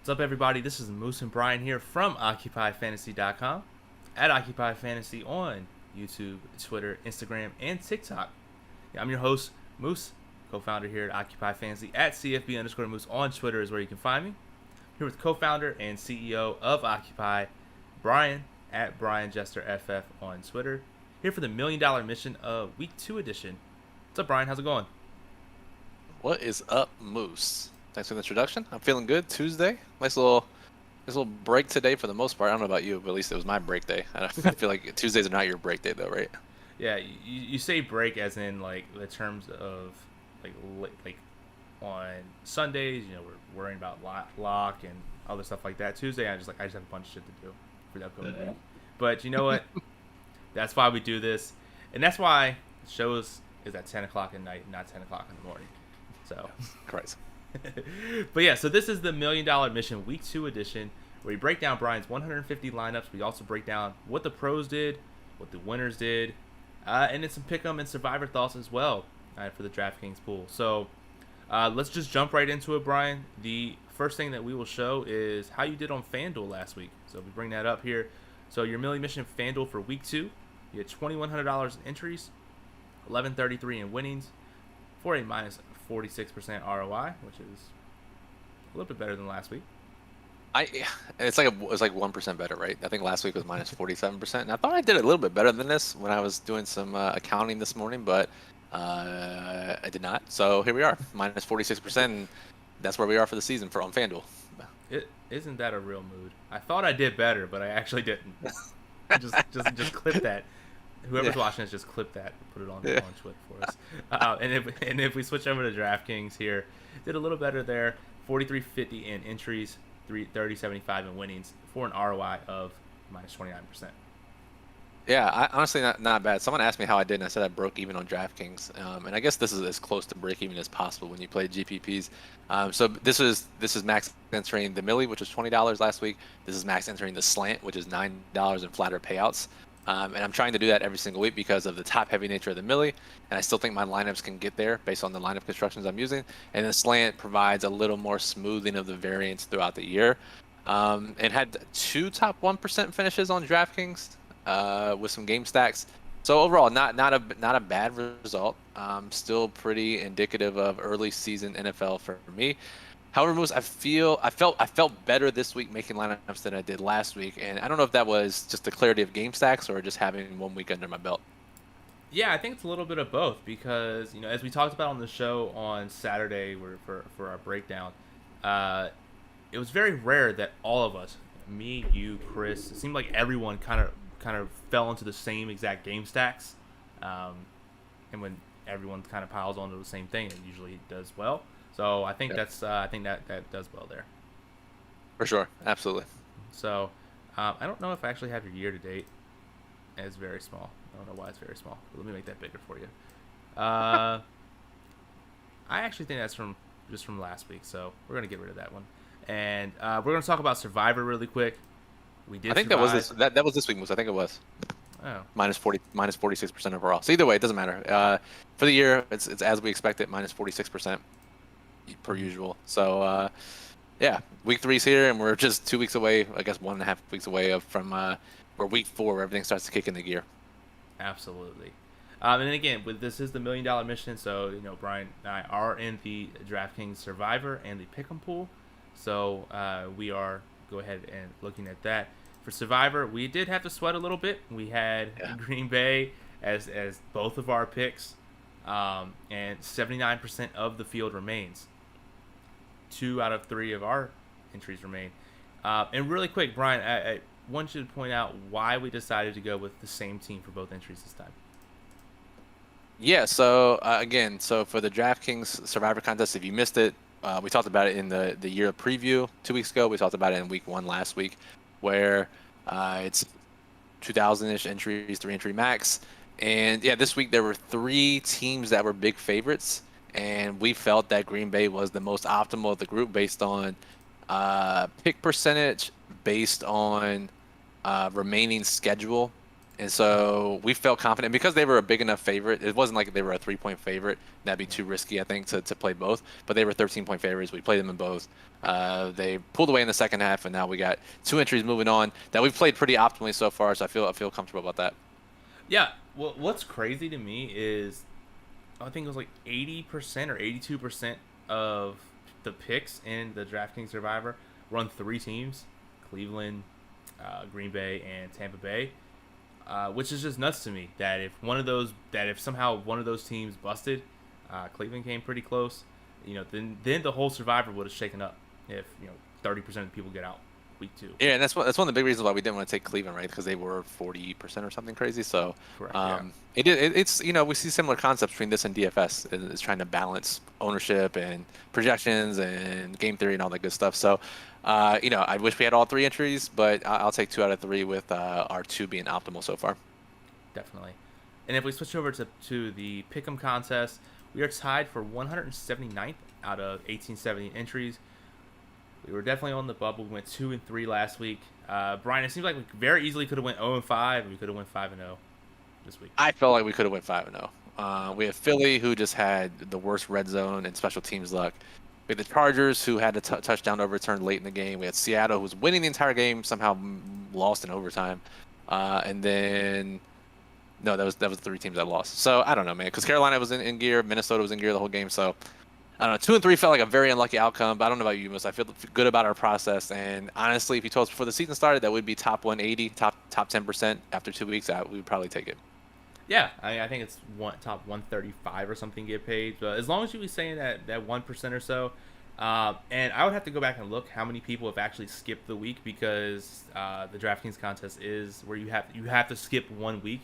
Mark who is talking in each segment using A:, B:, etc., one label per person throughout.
A: What's up, everybody? This is Moose and Brian here from OccupyFantasy.com at OccupyFantasy on YouTube, Twitter, Instagram, and TikTok. Yeah, I'm your host, Moose, co-founder here at Occupy Fantasy at CFB_Moose on Twitter is where you can find me. Here with co-founder and CEO of Occupy, Brian at BrianJesterFF on Twitter. Here for the $1 Million Mission of Week 2 edition. What's up, Brian? How's it going?
B: What is up, Moose? Thanks for the introduction. I'm feeling good. Tuesday, nice little break today for the most part. I don't know about you, but at least it was my break day. I feel like Tuesdays are not your break day though, right?
A: Yeah, you say break as in like the terms of like on Sundays, we're worrying about lock and other stuff like that. Tuesday, I just have a bunch of shit to do for the upcoming week. But you know what? That's why we do this, and that's why the show is at 10 o'clock at night, not 10 o'clock in the morning. So,
B: Christ.
A: But yeah, so this is the $1 Million Mission Week 2 edition, where we break down Brian's 150 lineups. We also break down what the pros did, what the winners did, and then some pick'em and survivor thoughts as well for the DraftKings pool. So let's just jump right into it, Brian. The first thing that we will show is how you did on FanDuel last week. So we bring that up here. So your $1 Million Mission FanDuel for Week 2, you had $2,100 in entries, $1,133 in winnings, for a minus 46% ROI, which is a little bit better than last week.
B: It's like 1% better, right? I think last week was minus 47%, and I thought I did a little bit better than this when I was doing some accounting this morning, but I did not. So here we are, minus 46%, and that's where we are for the season on FanDuel.
A: Isn't that a real mood? I thought I did better, but I actually didn't. just clip that. Whoever's watching us, just clip that and put it on Twitter for us. And if we switch over to DraftKings here, did a little better there. 43.50 in entries, 30.75 in winnings, for an ROI of minus 29%.
B: Yeah, honestly not bad. Someone asked me how I did, and I said I broke even on DraftKings. And I guess this is as close to break even as possible when you play GPPs. So this is max entering the milli, which was $20 last week. This is max entering the slant, which is $9 in flatter payouts. And I'm trying to do that every single week because of the top-heavy nature of the milli, and I still think my lineups can get there based on the lineup constructions I'm using. And the slant provides a little more smoothing of the variance throughout the year. And had 2 top 1% finishes on DraftKings with some game stacks. So overall, not a bad result. Still pretty indicative of early season NFL for me. However, Moose, I felt better this week making lineups than I did last week, and I don't know if that was just the clarity of game stacks or just having 1 week under my belt.
A: Yeah, I think it's a little bit of both because as we talked about on the show on Saturday for our breakdown, it was very rare that all of us, me, you, Chris, it seemed like everyone kind of fell into the same exact game stacks, and when everyone kind of piles onto the same thing, it usually does well. So I think that does well there.
B: For sure, absolutely.
A: So I don't know if I actually have your year to date. It's very small. I don't know why it's very small. But let me make that bigger for you. I actually think that's from last week. So we're gonna get rid of that one, and we're gonna talk about Survivor really quick. We did.
B: I think
A: survive.
B: that was this week, Moose. I think it was.
A: Oh.
B: Minus 46% overall. So either way, it doesn't matter. For the year, it's as we expected, minus 46%. Per usual. So yeah, week 3's here, and we're just 2 weeks away, I guess 1.5 weeks away from where week 4 where everything starts to kick into gear.
A: Absolutely. And then again, this is the $1 Million Mission, so Brian and I are in the DraftKings Survivor and the Pick'em pool, so we are go ahead and looking at that. For Survivor, we did have to sweat a little bit. We had Green Bay as both of our picks, and 79% of the field remains. 2 out of 3 of our entries remain. And really quick, Brian, I want you to point out why we decided to go with the same team for both entries this time.
B: Yeah, so again, for the DraftKings Survivor contest, if you missed it, we talked about it in the year preview 2 weeks ago. We talked about it in week 1 last week, where it's 2,000-ish entries, 3 entry max. And yeah, this week there were 3 teams that were big favorites, and we felt that Green Bay was the most optimal of the group based on pick percentage, based on remaining schedule, And so we felt confident because they were a big enough favorite. It wasn't like they were a 3-point favorite. That'd be too risky, I think, to play both. But they were 13-point favorites. We played them in both. They pulled away in the second half, and now we got 2 entries moving on that we've played pretty optimally so far. So I feel comfortable about that.
A: Yeah. Well, what's crazy to me is I think it was like 80% or 82% of the picks in the DraftKings Survivor run 3 teams: Cleveland, Green Bay, and Tampa Bay. Which is just nuts to me. If somehow one of those teams busted, Cleveland came pretty close. Then the whole Survivor would have shaken up if 30% of the people get out week 2.
B: Yeah, and that's one of the big reasons why we didn't want to take Cleveland, right? Because they were 40% or something crazy. So
A: Correct. Yeah.
B: it's we see similar concepts between this and DFS. It's trying to balance ownership and projections and game theory and all that good stuff. So I wish we had all 3 entries, but I'll take 2 out of 3 with our 2 being optimal so far.
A: Definitely. And if we switch over to the Pick'em contest, we are tied for 179th out of 1870 entries. We were definitely on the bubble. We went 2-3 last week. Brian, it seems like we very easily could have went 0-5, and we could have went 5-0 this week.
B: I felt like we could have went 5-0. We have Philly, who just had the worst red zone and special teams luck. We had the Chargers, who had a touchdown overturned late in the game. We had Seattle, who was winning the entire game, somehow lost in overtime. And then, no, that was the 3 teams that lost. So I don't know, man, because Carolina was in gear, Minnesota was in gear the whole game. So I don't know. 2 and 3 felt like a very unlucky outcome, but I don't know about you, Mus. I feel good about our process. And honestly, if you told us before the season started that would be top 180, top 10% after 2 weeks, we would probably take it.
A: Yeah, I think it's top 135 or something get paid. But as long as you be saying that 1% or so, and I would have to go back and look how many people have actually skipped the week, because the DraftKings contest is where you have to skip 1 week,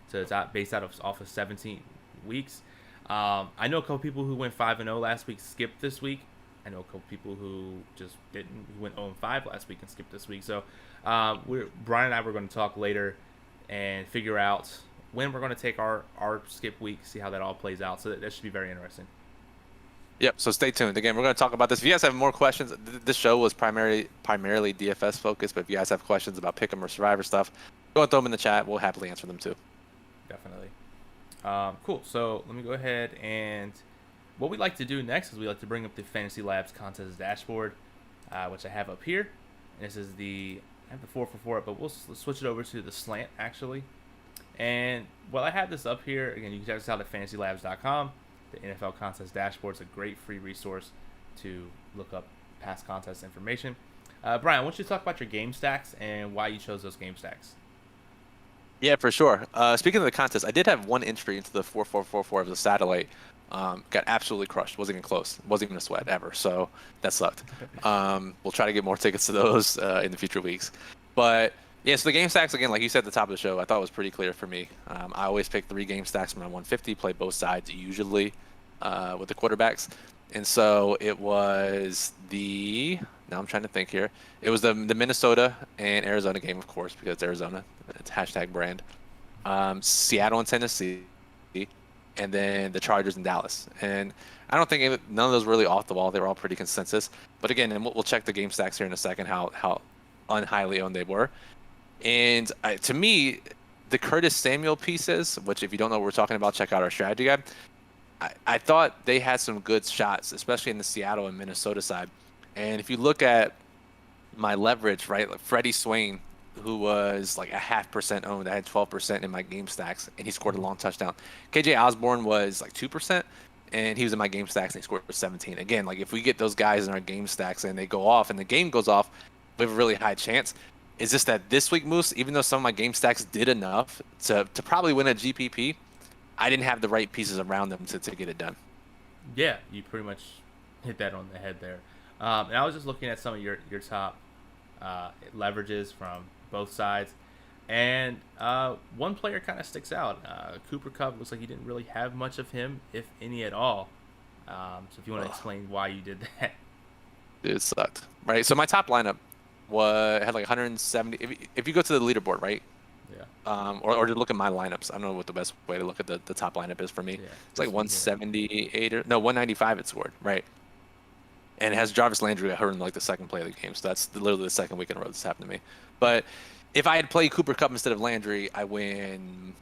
A: so it's based off of 17 weeks. I know a couple people who went 5-0 last week skipped this week. I know a couple people who just didn't, who went 0-5 last week and skipped this week. So Brian and I were going to talk later and figure out when we're going to take our skip week, see how that all plays out. So that should be very interesting.
B: Yep. So stay tuned. Again, we're going to talk about this. If you guys have more questions, this show was primarily DFS focused. But if you guys have questions about Pick'em or Survivor stuff, go and throw them in the chat. We'll happily answer them too.
A: Definitely. Cool. So let me go ahead, and what we like to do next is we like to bring up the Fantasy Labs contest dashboard, which I have up here. And this is I have the 4 for 4, but let's switch it over to the slant actually. And while I have this up here, again, you can check us out at fantasylabs.com. The NFL contest dashboard is a great free resource to look up past contest information. Brian, why don't you talk about your game stacks and why you chose those game stacks?
B: Yeah, for sure. Speaking of the contest, I did have 1 entry into the 4-4-4-4 of the satellite. Got absolutely crushed. Wasn't even close. Wasn't even a sweat ever. So that sucked. We'll try to get more tickets to those in the future weeks. But yeah, so the game stacks, again, like you said at the top of the show, I thought was pretty clear for me. I always pick 3 game stacks from around 150, play both sides usually with the quarterbacks. And so it was now I'm trying to think here. It was the Minnesota and Arizona game, of course, because it's Arizona. It's #brand. Seattle and Tennessee, and then the Chargers and Dallas. And I don't think none of those were really off the wall. They were all pretty consensus. But again, and we'll check the game stacks here in a second, how unhighly owned they were. And to me, the Curtis Samuel pieces, which if you don't know what we're talking about, check out our strategy guide. I thought they had some good shots, especially in the Seattle and Minnesota side. And if you look at my leverage, right, like Freddie Swain, who was like a 0.5% owned, I had 12% in my game stacks, and he scored a long touchdown. KJ Osborne was like 2%, and he was in my game stacks, and he scored for 17. Again, like if we get those guys in our game stacks and they go off and the game goes off, we have a really high chance. Is just that this week, Moose, even though some of my game stacks did enough to probably win a GPP, I didn't have the right pieces around them to get it done.
A: Yeah, you pretty much hit that on the head there. And I was just looking at some of your top leverages from both sides. And one player kind of sticks out. Cooper Kupp looks like you didn't really have much of him, if any at all. So if you want to explain why you did that.
B: It sucked. Right, so my top lineup had like 170. If you go to the leaderboard, right?
A: Yeah.
B: Or to look at my lineups. I don't know what the best way to look at the top lineup is for me.
A: Yeah,
B: it's like 178 or no 195 it scored, right? And it has Jarvis Landry got hurt in like the second play of the game. So that's literally the second week in a row this happened to me. But if I had played Cooper Kupp instead of Landry, I win,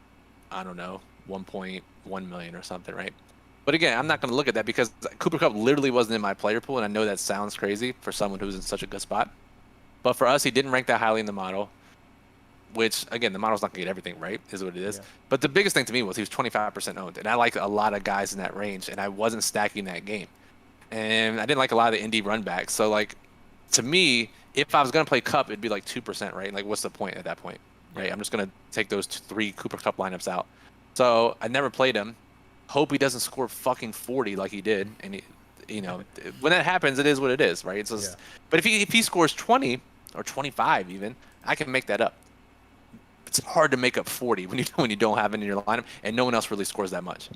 B: I don't know, 1.1 million or something, right? But again, I'm not going to look at that because Cooper Kupp literally wasn't in my player pool, and I know that sounds crazy for someone who's in such a good spot. But for us, he didn't rank that highly in the model, which, again, the model's not going to get everything right, is what it is.
A: Yeah.
B: But the biggest thing to me was he was 25% owned, and I like a lot of guys in that range, and I wasn't stacking that game. And I didn't like a lot of the indie run backs. So, like, to me, if I was going to play Cup, it'd be like 2%, right? Like, what's the point at that point, right?
A: Yeah.
B: I'm just going to take those 3 Cooper Cup lineups out. So I never played him. Hope he doesn't score fucking 40 like he did. And, when that happens, it is what it is, right? It's just, But if he scores 20 or 25 even, I can make that up. It's hard to make up 40 when you don't have it in your lineup, and no one else really scores that much.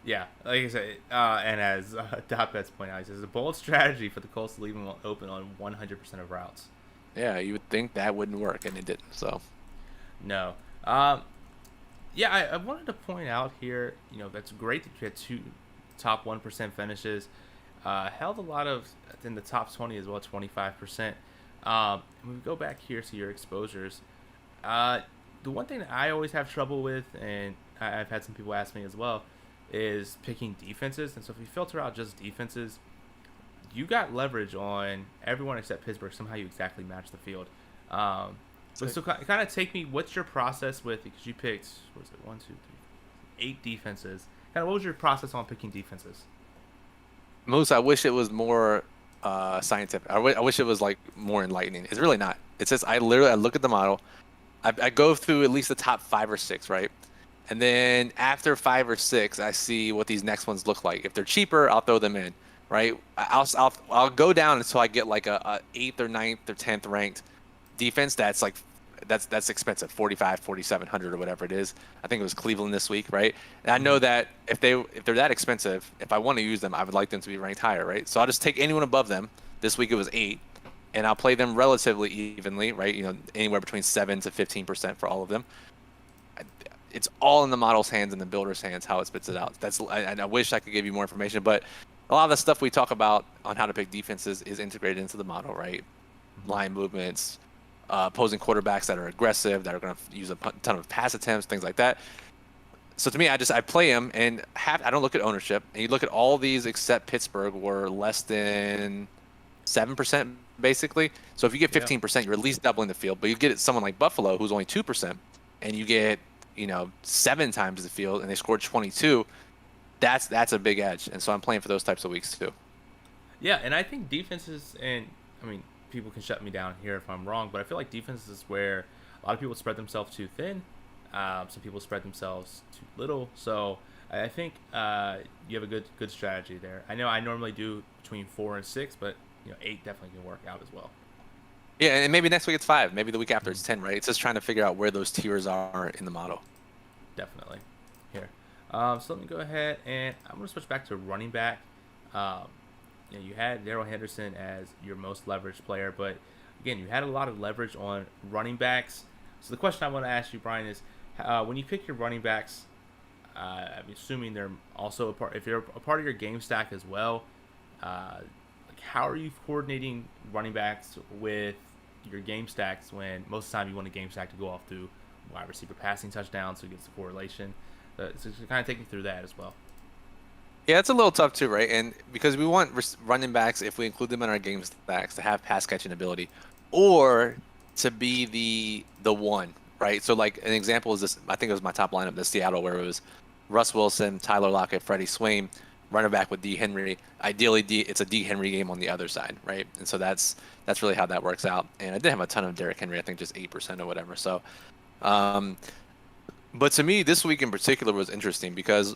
A: Yeah, like I said, and as Dot Bets point out, he says it's a bold strategy for the Colts to leave him open on 100% of routes.
B: Yeah, you would think that wouldn't work, and it didn't. So,
A: No. Yeah, I wanted to point out here, that's great that you had 2 top 1% finishes. Held a lot of in the top 20 as well, 25%. And we go back here to your exposures. The one thing that I always have trouble with, and I've had some people ask me as well, is picking defenses. And so if you filter out just defenses, you got leverage on everyone except Pittsburgh. Somehow you exactly match the field. So kind of take me, what's your process with, because you picked, what was it, 1, 2, 3, 8 defenses. Kind of what was your process on picking defenses?
B: Moose, I wish it was more scientific. I wish it was like more enlightening. It's really not. It says I look at the model. I go through at least the top 5 or 6, right? And then after 5 or 6, I see what these next ones look like. If they're cheaper, I'll throw them in, right? I'll go down until I get like a 8th or 9th or 10th ranked defense that's like that's expensive, 45, 4,700 or whatever it is. I think it was Cleveland this week, right? And I know that if they're that expensive, if I want to use them, I would like them to be ranked higher, right? So I'll just take anyone above them. This week it was 8, and I'll play them relatively evenly, right? Anywhere between 7 to 15% for all of them. It's all in the model's hands and the builder's hands how it spits it out. I wish I could give you more information, but a lot of the stuff we talk about on how to pick defenses is integrated into the model, right? Line movements, opposing quarterbacks that are aggressive, that are going to use a ton of pass attempts, things like that. So to me, I play them, and I don't look at ownership. And you look at all these except Pittsburgh were less than 7% basically. So if you get 15%, you're at least doubling the field. But you get someone like Buffalo who's only 2%, and you get 7 times the field, and they scored 22. That's a big edge, and so I'm playing for those types of weeks too.
A: Yeah, and I think defenses, and I mean, people can shut me down here if I'm wrong, but I feel like defenses is where a lot of people spread themselves too thin. Some people spread themselves too little. So I think you have a good strategy there. I know I normally do between 4 and 6, but 8 definitely can work out as well.
B: Yeah, and maybe next week it's 5. Maybe the week after it's 10, right? It's just trying to figure out where those tiers are in the model.
A: Definitely. Here. So let me go ahead, and I'm going to switch back to running back. You had Darrell Henderson as your most leveraged player, but again, you had a lot of leverage on running backs. So the question I want to ask you, Brian, is when you pick your running backs, I'm assuming they're also a part. If they're a part of your game stack as well, how are you coordinating running backs with your game stacks when most of the time you want a game stack to go off through wide receiver passing touchdowns, so it gets the correlation? So kind of take me through that as well.
B: Yeah, it's a little tough too, right? And because we want running backs, if we include them in our game stacks, to have pass catching ability, or to be the one, right? So like an example is this. I think it was my top lineup, the Seattle, where it was Russ Wilson, Tyler Lockett, Freddie Swain, running back with D Henry. Ideally, it's a D Henry game on the other side, right? And so that's really how that works out. And I did have a ton of Derrick Henry, I think just 8% or whatever. So, but to me, this week in particular was interesting because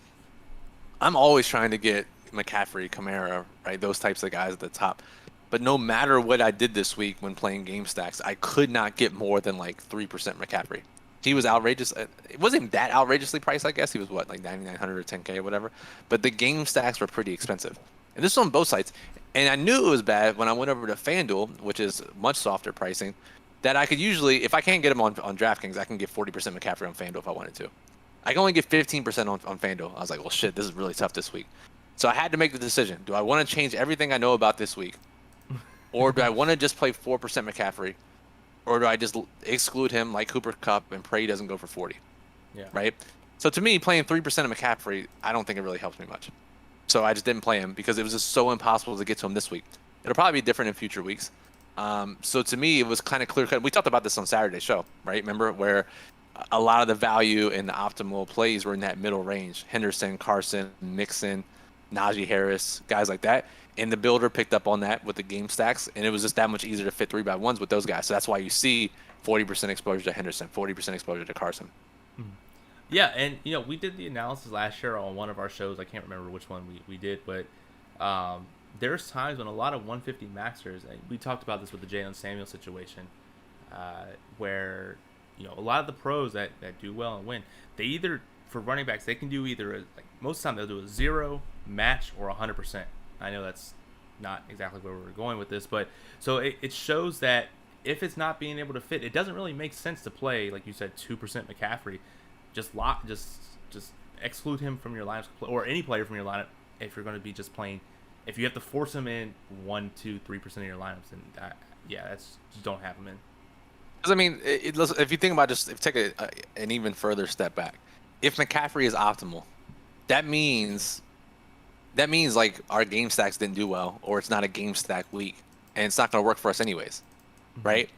B: I'm always trying to get McCaffrey, Kamara, right? Those types of guys at the top. But no matter what I did this week when playing game stacks, I could not get more than like 3% McCaffrey. He was outrageous. It wasn't even that outrageously priced, I guess. He was what, like 9,900 or 10K or whatever. But the game stacks were pretty expensive. And this is on both sides. And I knew it was bad when I went over to FanDuel, which is much softer pricing, that I could usually, if I can't get him on DraftKings, I can get 40% McCaffrey on FanDuel if I wanted to. I can only get 15% on FanDuel. I was like, well, shit, this is really tough this week. So I had to make the decision. Do I want to change everything I know about this week? Or do I want to just play 4% McCaffrey or do I just exclude him like Cooper Kupp and pray he doesn't go for 40?
A: Yeah.
B: Right. So to me, playing 3% of McCaffrey, I don't think it really helps me much. So I just didn't play him because it was just so impossible to get to him this week. It'll probably be different in future weeks. So to me, it was kind of clear cut. We talked about this on Saturday's show, right? Remember where a lot of the value and the optimal plays were in that middle range. Henderson, Carson, Mixon, Najee Harris, guys like that. And the builder picked up on that with the game stacks, and it was just that much easier to fit 3x1s with those guys. So that's why you see 40% exposure to Henderson, 40% exposure to Carson.
A: Yeah, and we did the analysis last year on one of our shows. I can't remember which one we did, but there's times when a lot of 150 maxers, and we talked about this with the Jalen Samuel situation, where a lot of the pros that do well and win, they either, for running backs, they can do either most of the time they'll do a 0, match, or 100%. I know that's not exactly where we're going with this, but so it shows that if it's not being able to fit, it doesn't really make sense to play, like you said, 2% McCaffrey. Just exclude him from your lineup, or any player from your lineup if you're going to be just playing. If you have to force him in 1, 2, 3% of your lineups, then just don't have him in.
B: Because I mean, if you think about take an even further step back, if McCaffrey is optimal, that means like our game stacks didn't do well, or it's not a game stack week, and it's not going to work for us anyways, right?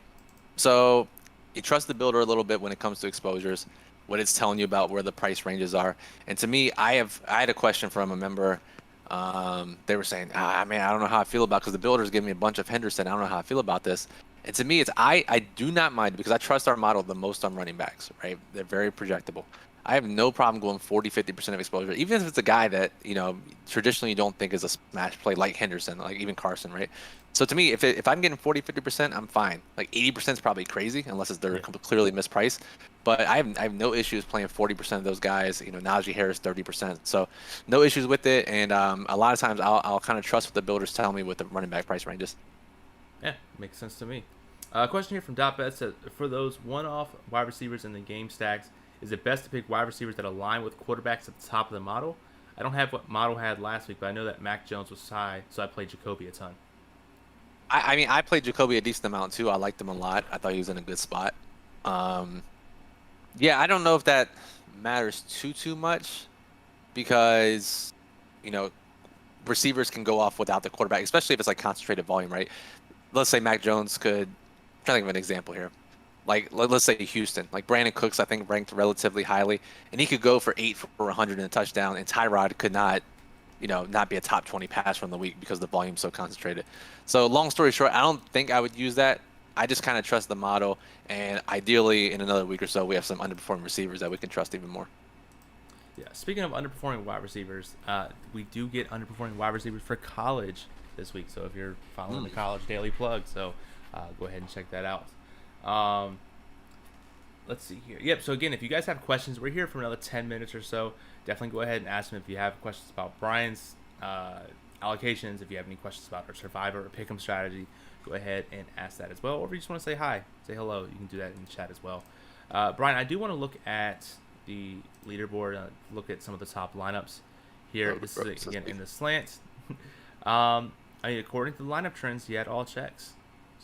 B: So you trust the builder a little bit when it comes to exposures, what it's telling you about where the price ranges are. And to me, I had a question from a member. They were saying, man, I don't know how I feel about, because the builder's giving me a bunch of Henderson. I don't know how I feel about this. And to me, I do not mind, because I trust our model the most on running backs, right? They're very projectable. I have no problem going 40-50% of exposure, even if it's a guy that traditionally you don't think is a smash play, like Henderson, like even Carson, right? So to me, if I'm getting 40-50%, I'm fine. Like 80% is probably crazy, unless they're clearly mispriced. But I have no issues playing 40% of those guys. Najee Harris 30%, so no issues with it. And a lot of times I'll kind of trust what the builders tell me with the running back price ranges.
A: Yeah, makes sense to me. Question here from .bet says, for those one-off wide receivers in the game stacks, is it best to pick wide receivers that align with quarterbacks at the top of the model? I don't have what model had last week, but I know that Mac Jones was high, so I played Jacoby a ton.
B: I mean, I played Jacoby a decent amount too. I liked him a lot. I thought he was in a good spot. Yeah, I don't know if that matters too much, because receivers can go off without the quarterback, especially if it's like concentrated volume, right? Let's say Mac Jones could. I'm trying to think of an example here. Like let's say Houston, like Brandon Cooks, I think ranked relatively highly, and he could go for 8 for 100 and a touchdown, and Tyrod could not be a top 20 pass from the week because the volume's so concentrated. So long story short, I don't think I would use that. I just kind of trust the model, and ideally in another week or so we have some underperforming receivers that we can trust even more.
A: Yeah, speaking of underperforming wide receivers, we do get underperforming wide receivers for college this week. So if you're following the College Daily Plug, so go ahead and check that out. Let's see here. Yep, so again, if you guys have questions, we're here for another 10 minutes or so. Definitely go ahead and ask them if you have questions about Brian's allocations. If you have any questions about our Survivor or Pick'em strategy, go ahead and ask that as well. Or if you just want to say hi, say hello, you can do that in the chat as well. Brian, I do want to look at the leaderboard, look at some of the top lineups here. This is, again, in the slants. I mean, according to the lineup trends, you had all checks.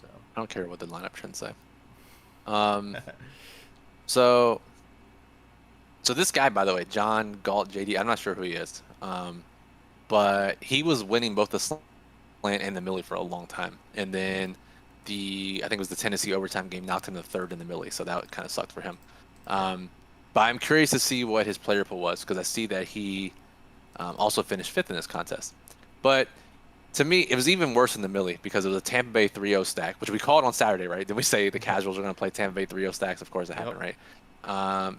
A: So
B: I don't care what the lineup trends say. So this guy, by the way, John Galt JD, I'm not sure who he is, but he was winning both the slant and the millie for a long time, and then I think it was the Tennessee overtime game knocked him to third in the millie, so that kind of sucked for him. But I'm curious to see what his player pool was, because I see that he also finished fifth in this contest. But to me, it was even worse in the millie, because it was a Tampa Bay 3-0 stack, which we called on Saturday, right? Then we say the casuals are going to play Tampa Bay 3-0 stacks. Of course, it happened, right?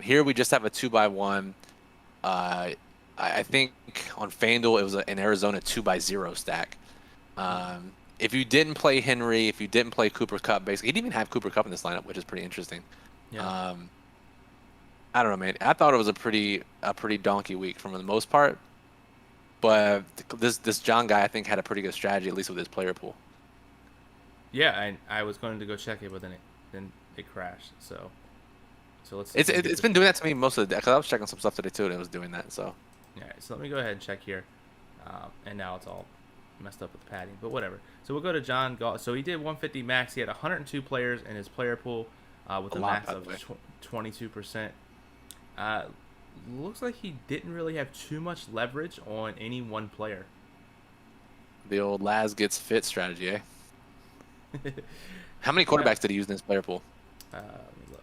B: Here we just have a 2x1. I think on FanDuel it was an Arizona 2x0 stack. If you didn't play Henry, if you didn't play Cooper Kupp, basically, he didn't even have Cooper Kupp in this lineup, which is pretty interesting.
A: yeah.
B: I don't know, man. I thought it was a pretty donkey week for the most part. But this John guy, I think, had a pretty good strategy, at least with his player pool.
A: Yeah, I was going to go check it, but then it crashed. So let's.
B: It's been doing that to me most of the day, because I was checking some stuff today too, and it was doing that. So.
A: Yeah. So let me go ahead and check here, and now it's all messed up with the padding, but whatever. So we'll go to John Gall. So he did 150 max. He had 102 players in his player pool with a max of 22%. Looks like he didn't really have too much leverage on any one player.
B: The old Laz gets fit strategy, eh? How many quarterbacks did he use in his player pool?
A: Let me look.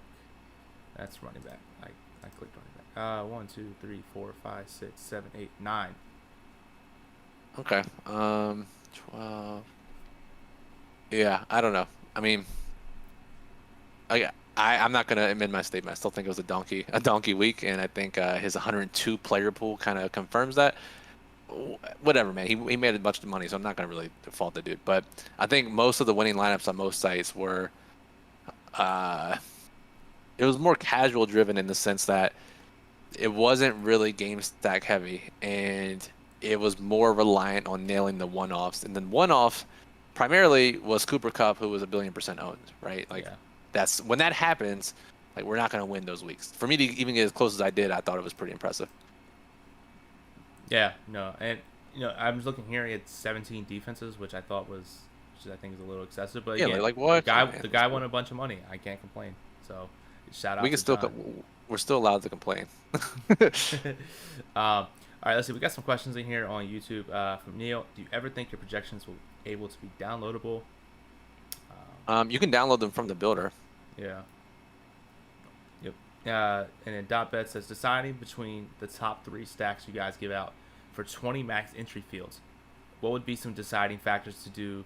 A: That's running back. I clicked running back. 1, 2, 3, 4, 5, 6, 7, 8, 9.
B: Okay. 12. Yeah, I don't know. I mean, I'm not gonna amend my statement. I still think it was a donkey week, and I think his 102 player pool kind of confirms that. Whatever, man. He made a bunch of money, so I'm not gonna really fault the dude. But I think most of the winning lineups on most sites were, it was more casual driven in the sense that it wasn't really game stack heavy, and it was more reliant on nailing the one-offs. And then one-off primarily was Cooper Kupp, who was 1,000,000,000% owned, right? Like that's when that happens. Like we're not gonna win those weeks. For me to even get as close as I did, I thought it was pretty impressive.
A: Yeah, no, and I was looking here. He had 17 defenses, which I think is a little excessive. But
B: yeah,
A: again,
B: like what?
A: The guy won a bunch of money. I can't complain. So shout out.
B: We're still allowed to complain.
A: All right, let's see. We got some questions in here on YouTube from Neil. Do you ever think your projections will be able to be downloadable?
B: You can download them from the builder.
A: Yeah. Yep. And then DotBet says deciding between the top 3 stacks you guys give out for 20 max entry fields, what would be some deciding factors to do?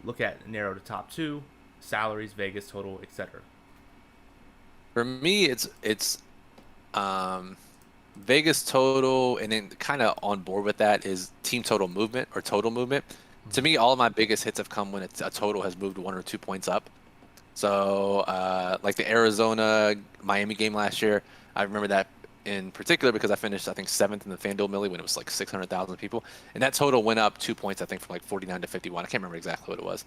A: Look at narrow to top 2, salaries, Vegas total, etc.
B: For me, it's Vegas total, and then kind of on board with that is team total movement or total movement. Mm-hmm. To me, all of my biggest hits have come when a total has moved 1 or 2 points up. So, like the Arizona-Miami game last year, I remember that in particular because I finished, I think, 7th in the FanDuel Millie when it was like 600,000 people. And that total went up 2 points, I think, from like 49 to 51. I can't remember exactly what it was.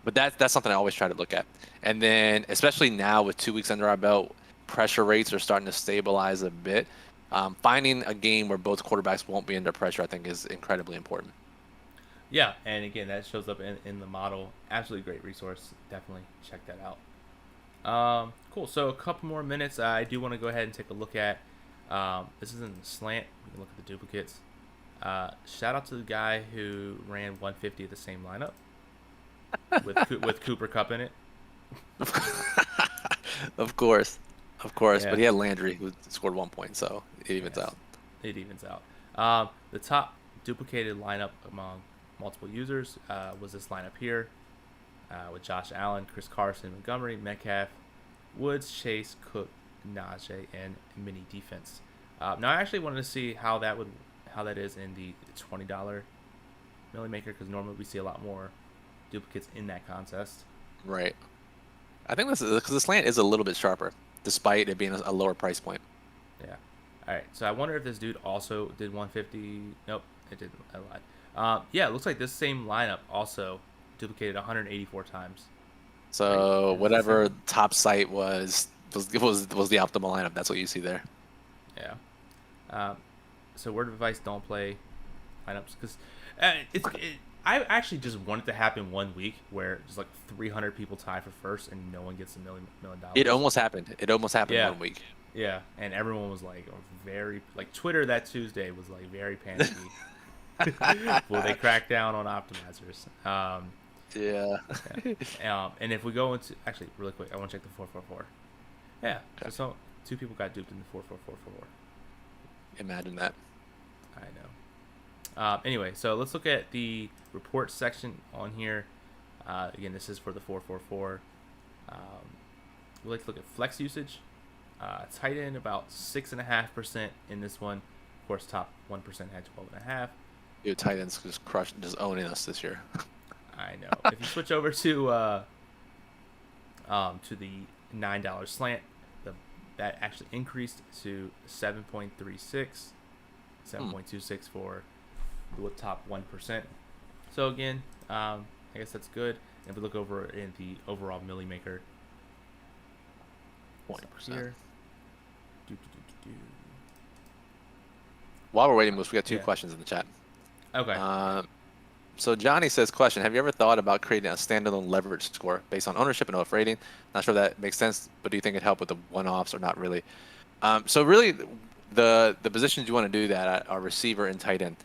B: But that's something I always try to look at. And then, especially now with 2 weeks under our belt, pressure rates are starting to stabilize a bit. Finding a game where both quarterbacks won't be under pressure, I think, is incredibly important.
A: Yeah, and again, that shows up in the model. Absolutely great resource. Definitely check that out. Cool. So a couple more minutes. I do want to go ahead and take a look at. This is in the slant. We can look at the duplicates. Shout out to the guy who ran 150 of the same lineup with Cooper Kupp in it.
B: Of course.
A: Yeah.
B: But he had Landry who scored 1 point, so it evens out.
A: It evens out. The top duplicated lineup among multiple users was this lineup here with Josh Allen, Chris Carson, Montgomery, Metcalf, Woods, Chase, Cook, Najee, and mini defense. Now I actually wanted to see how that is in the $20 Millie Maker, because normally we see a lot more duplicates in that contest.
B: Right. I think this is because the slant is a little bit sharper, despite it being a lower price point.
A: Yeah. All right. So I wonder if this dude also did 150. Nope, it didn't. I lied. Yeah, it looks like this same lineup also duplicated 184 times.
B: So right. Whatever top site was the optimal lineup. That's what you see there.
A: Yeah. So word of advice: don't play lineups because I actually just want it to happen 1 week where just like 300 people tie for first and no one gets $1 million.
B: It almost happened.
A: Yeah.
B: 1 week.
A: Yeah, and everyone was like very like Twitter that Tuesday was like very panicky. Will they crack down on optimizers?
B: Yeah.
A: And if we go into actually really quick, I want to check the 444. Yeah. Okay. So 2 people got duped in the 4444.
B: Imagine that.
A: I know. Anyway, so let's look at the report section on here. Again, this is for the 444. We like to look at flex usage. Tight end about 6.5% in this one. Of course, top 1% had 12.5.
B: Your tight ends just owning us this year.
A: I know. If you switch over to the $9 slant, that actually increased to 7.36, 7.26 for the top 1%. So again, I guess that's good. And if we look over in the overall Millie Maker,
B: 20%.
A: Here.
B: While we're waiting, Moose, we got 2 questions in the chat.
A: Okay.
B: So Johnny says, question, have you ever thought about creating a standalone leverage score based on ownership and OF rating? Not sure if that makes sense, but do you think it'd help with the one-offs or not really? So really, the positions you want to do that are receiver and tight end.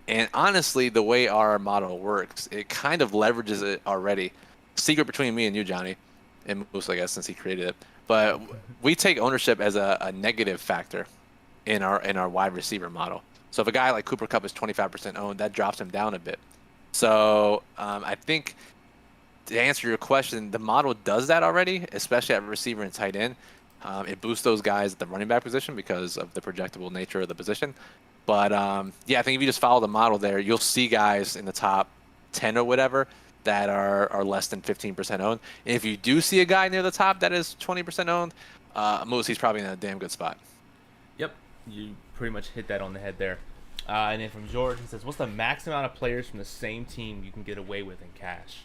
B: And honestly, the way our model works, it kind of leverages it already. Secret between me and you, Johnny, and Moose, I guess, since he created it. But we take ownership as a negative factor in our wide receiver model. So if a guy like Cooper Kupp is 25% owned, that drops him down a bit. So I think to answer your question, the model does that already, especially at receiver and tight end. It boosts those guys at the running back position because of the projectable nature of the position. But yeah, I think if you just follow the model there, you'll see guys in the top 10 or whatever that are less than 15% owned. And if you do see a guy near the top that is 20% owned, Moose, he's probably in a damn good spot.
A: Yep, you pretty much hit that on the head there. And then from George, he says, what's the max amount of players from the same team you can get away with in cash?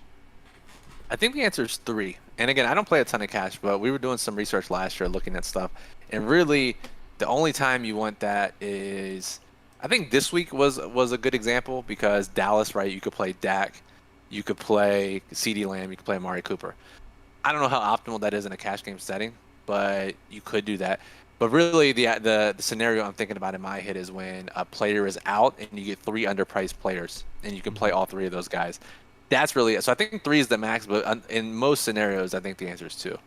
B: I think the answer is 3. And again, I don't play a ton of cash, but we were doing some research last year looking at stuff. And really, the only time you want that is, I think this week was a good example because Dallas, right? You could play Dak, you could play CeeDee Lamb, you could play Amari Cooper. I don't know how optimal that is in a cash game setting, but you could do that. But really, the scenario I'm thinking about in my head is when a player is out and you get 3 underpriced players, and you can play all 3 of those guys. That's really it. So I think 3 is the max, but in most scenarios, I think the answer is 2.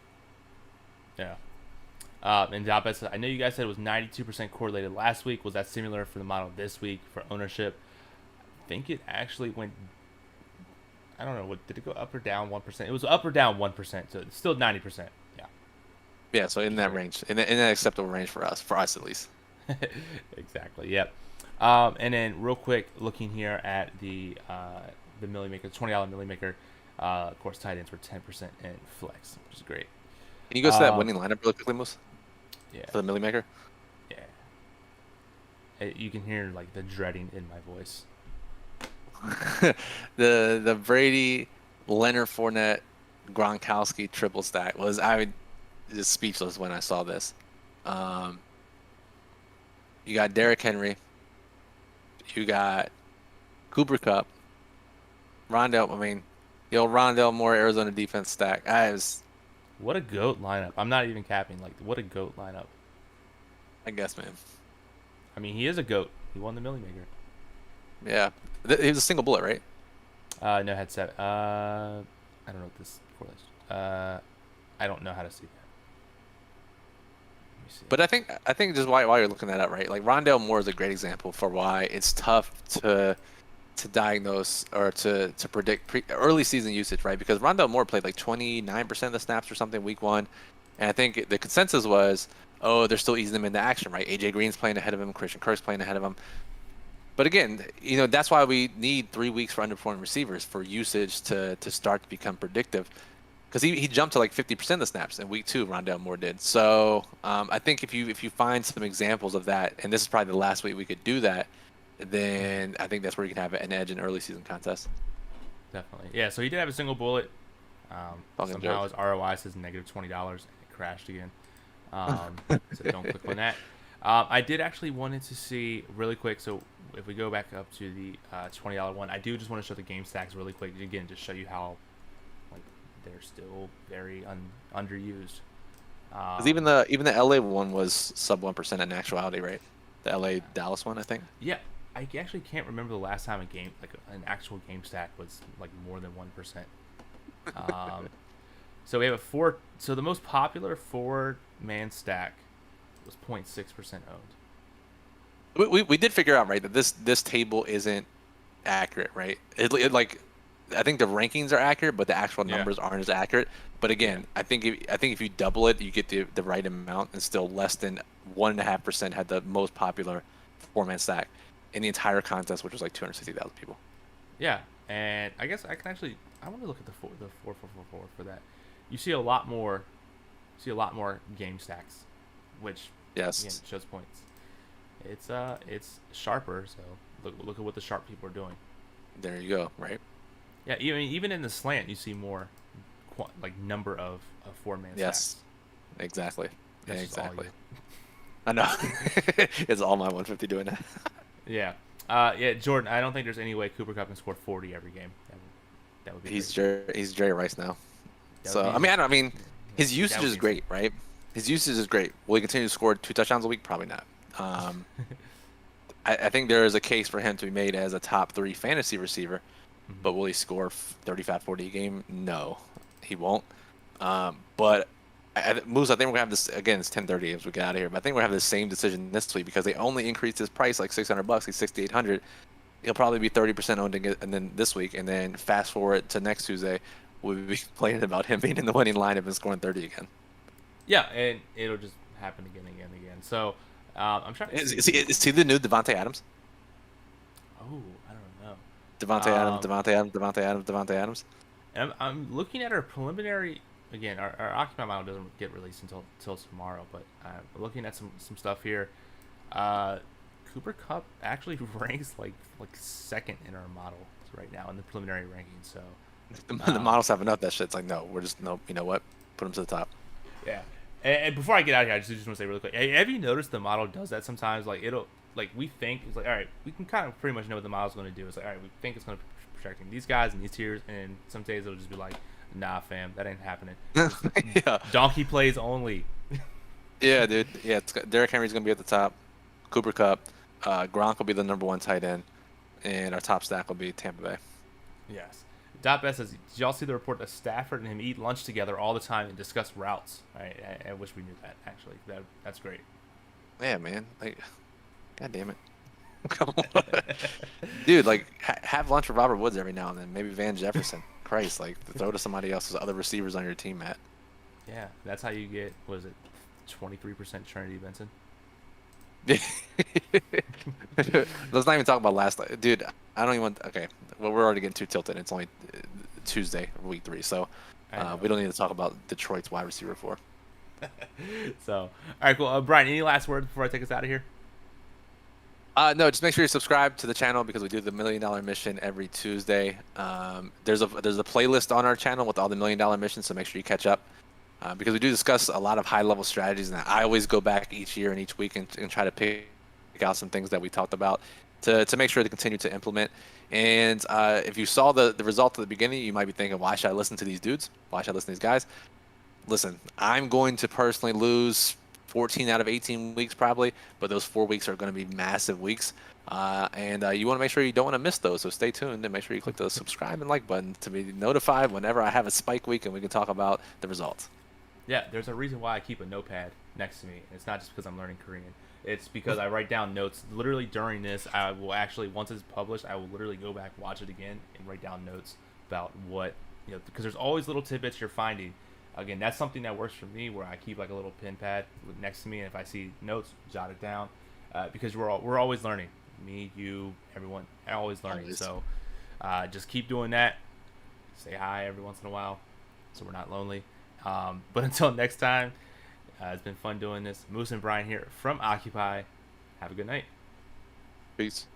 A: Yeah. And Jabez, I know you guys said it was 92% correlated last week. Was that similar for the model this week for ownership? I think it actually went, I don't know, did it go up or down 1%? It was up or down 1%, so it's still 90%. Yeah.
B: Yeah, so in that range, in that acceptable range for us at least.
A: Exactly. Yep. And then real quick, looking here at the Millie Maker, $20 Millie Maker. Of course, tight ends were 10% in flex, which is great.
B: Can you go to that winning lineup really quickly, Moose?
A: Yeah.
B: For the Millie Maker.
A: Yeah. You can hear like the dreading in my voice.
B: the Brady, Leonard Fournette, Gronkowski triple stack was just speechless when I saw this. You got Derrick Henry. You got Cooper Kupp. Rondell Moore, Arizona defense stack.
A: What a GOAT lineup. I'm not even capping. Like, what a GOAT lineup.
B: I guess, man.
A: I mean, he is a GOAT. He won the Millie Maker.
B: Yeah. He was a single bullet, right?
A: No, had 7. I don't know what this correlation. I don't know how to see that. Let me see.
B: But I think just while you're looking that up, right? Like Rondell Moore is a great example for why it's tough to diagnose or to predict early season usage, right? Because Rondell Moore played like 29% of the snaps or something week 1, and I think the consensus was, oh, they're still easing him into action, right? AJ Green's playing ahead of him, Christian Kirk's playing ahead of him. But again, that's why we need 3 weeks for underperforming receivers for usage to start to become predictive. Because he jumped to like 50% of the snaps in week 2, Rondell Moore did. So I think if you find some examples of that, and this is probably the last week we could do that, then I think that's where you can have an edge in early season contests.
A: Definitely. Yeah, so he did have a single bullet. Somehow
B: joke.
A: his ROI says negative $20 and it crashed again. So don't click on that. I did actually wanted to see really quick. So if we go back up to the $20 one, I do just want to show the game stacks really quick. Again, just show you how like they're still very underused.
B: Because even the LA one was sub 1% in actuality, right? The LA Dallas one, I think.
A: Yeah, I actually can't remember the last time an actual game stack was like more than 1%. So we have so the most popular 4-man stack was 0.6% owned.
B: We did figure out, right, that this table isn't accurate, right? It like, I think the rankings are accurate, but the actual numbers aren't as accurate. But again, I think if you double it, you get the right amount, and still less than 1.5% had the most popular 4-man stack in the entire contest, which was like 260,000 people.
A: Yeah, and I guess I want to look at the 4 for that. You see a lot more game stacks, which again shows points. It's sharper, so look at what the sharp people are doing.
B: There you go, right?
A: Yeah, even in the slant, you see more like number of 4-man stacks.
B: Yes, exactly.
A: That's
B: exactly.
A: all
B: I know. It's all my 150 doing that.
A: Yeah. Yeah, Jordan. I don't think there's any way Cooper Cup can score 40 every game. That would be
B: He's
A: crazy.
B: Jerry Rice now.
A: That would
B: So
A: be
B: I mean, his
A: that
B: usage
A: would
B: is
A: be insane.
B: great, right? His usage is great. Will he continue to score 2 touchdowns a week? Probably not. Um, I think there is a case for him to be made as a top 3 fantasy receiver,
A: Mhm.
B: but will he score 35, 40 a game? No, he won't. But Moose, I think we're gonna have this again. It's 10:30 as we get out of here, but I think we're gonna have the same decision this week because they only increased his price like $600. He's 6,800. He'll probably be 30% owned again, and then this week, and then fast forward to next Tuesday, we'll be complaining about him being in the winning lineup and scoring 30 again.
A: Yeah, and it'll just happen again, again, again. So I'm trying to see.
B: Is he the new Devontae Adams?
A: Oh, I don't know.
B: Devontae Adams,
A: Um,
B: Devontae Adams, Devontae Adams, Devontae Adams.
A: and I'm looking at our preliminary. Again, our Occupy model doesn't get released until tomorrow, but I'm looking at some stuff here. Uh, Cooper Cup actually ranks like second in our model right now in the preliminary ranking. So
B: The models have enough that shit. It's like, no, we're just, no, you know what? Put him to the top.
A: yeah. And before I get out of here, I just want to say really quick. Hey, have you noticed the model does that sometimes? Like it'll like we think it's like all right, we can kind of pretty much know what the model's going to do. It's like all right, we think it's going to be protecting these guys and these tiers, and some days it'll just be like, nah, fam, that ain't happening.
B: Yeah.
A: Donkey plays only.
B: Yeah, dude. Yeah, Derrick Henry's going to be at the top. Cooper Cup. Gronk will be the #1 tight end. And our top stack will be Tampa Bay.
A: Yes. Dot Best says, did y'all see the report that Stafford and him eat lunch together all the time and discuss routes? I wish we knew that, actually. That's great.
B: Yeah, man. Like, God damn it. Come on. Dude, like, have lunch with Robert Woods every now and then. Maybe Van Jefferson. Christ, like, throw to somebody else's other receivers on your team, Matt.
A: Yeah, that's how you get, what is it, 23% Trinity Benson?
B: Let's not even talk about last. Dude, I don't even. Okay, well, we're already getting too tilted. It's only Tuesday, week 3, so we don't need to talk about Detroit's wide receiver 4.
A: So, all right, cool. Brian, any last words before I take us out of here?
B: No, just make sure you subscribe to the channel because we do the $1 Million Mission every Tuesday. There's a playlist on our channel with all the $1 Million Missions, so make sure you catch up. Because we do discuss a lot of high-level strategies, and I always go back each year and each week and try to pick out some things that we talked about to make sure to continue to implement. And if you saw the result at the beginning, you might be thinking, why should I listen to these dudes? Why should I listen to these guys? Listen, I'm going to personally lose 14 out of 18 weeks probably, but those 4 weeks are going to be massive weeks. And you want to make sure you don't want to miss those, so stay tuned and make sure you click the subscribe and like button to be notified whenever I have a spike week and we can talk about the results.
A: Yeah, there's a reason why I keep a notepad next to me. It's not just because I'm learning Korean. It's because I write down notes. Literally during this, I will actually, once it's published, I will literally go back, watch it again, and write down notes about what, because there's always little tidbits you're finding. Again, that's something that works for me where I keep like a little pen pad next to me, and if I see notes, jot it down, because we're always learning. Me, you, everyone, always learning.
B: Always.
A: So just keep doing that. Say hi every once in a while so we're not lonely. But until next time, it's been fun doing this. Moose and Brian here from Occupy. Have a good night.
B: Peace.